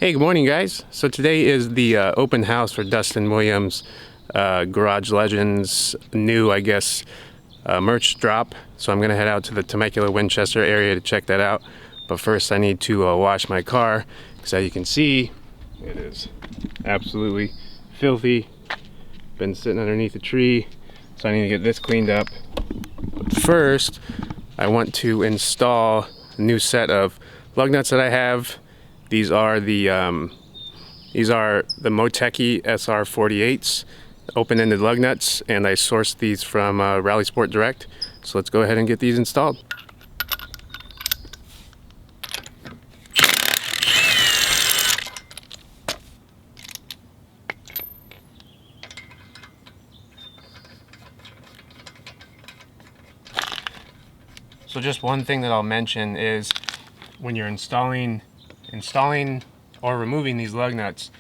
Hey, good morning, guys. So today is the open house for Dustin Williams, Garage Legends new, I guess, merch drop. So I'm going to head out to the Temecula, Winchester area to check that out. But first I need to wash my car, because as you can see, it is absolutely filthy. Been sitting underneath a tree, so I need to get this cleaned up. But first, I want to install a new set of lug nuts that I have. These are the Moteki SR48s, open-ended lug nuts, and I sourced these from Rally Sport Direct. So let's go ahead and get these installed. So just one thing that I'll mention is when you're installing or removing these lug nuts,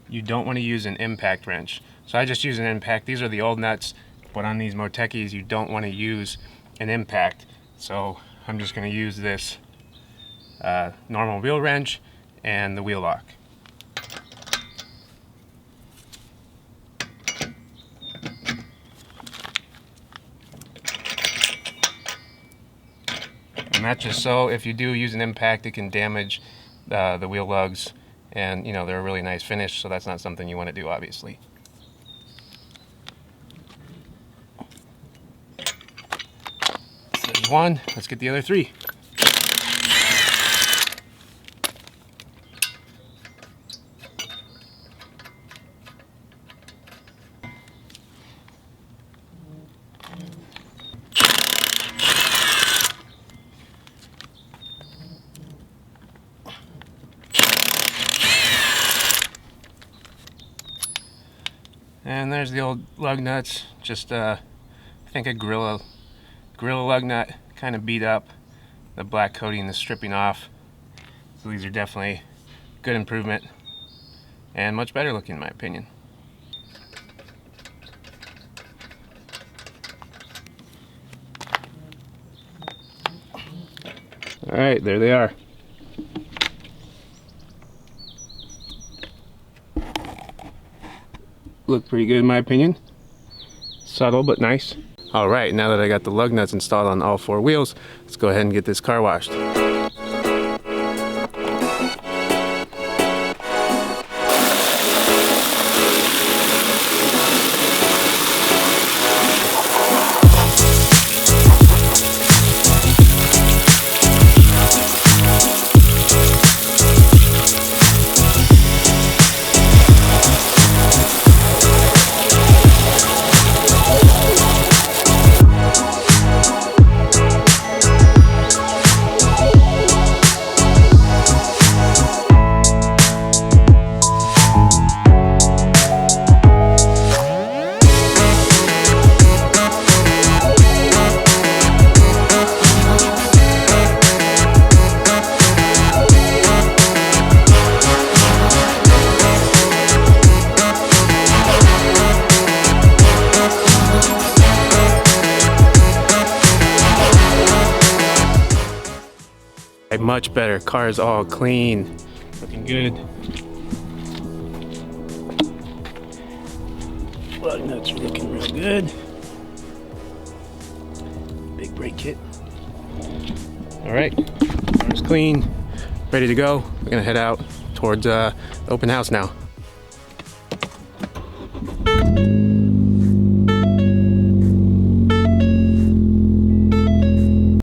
you don't want to use an impact wrench. So I just use an impact. These are the old nuts, but on these Motekis you don't want to use an impact. So I'm just going to use this normal wheel wrench and the wheel lock. And that's just so if you do use an impact, it can damage the wheel lugs, and you know, they're a really nice finish, so that's not something you want to do, obviously. So there's one. Let's get the other three. And there's the old lug nuts, just I think a Gorilla lug nut, kind of beat up. The black coating is stripping off. So these are definitely good improvement and much better looking in my opinion. Alright, there they are. Look pretty good in my opinion. Subtle but nice. Alright, now that I got the lug nuts installed on all four wheels, let's go ahead and get this car washed. Much better. Car is all clean, looking good. Lug nuts are looking real good. Big brake kit. All right, car's clean, ready to go. We're gonna head out towards the open house now.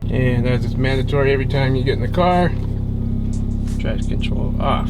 And as it's mandatory every time you get in the car, traction control off.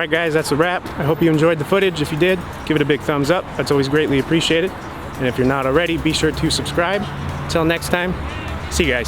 Alright guys, that's a wrap. I hope you enjoyed the footage. If you did, give it a big thumbs up. That's always greatly appreciated. And if you're not already, be sure to subscribe. Until next time, see you guys.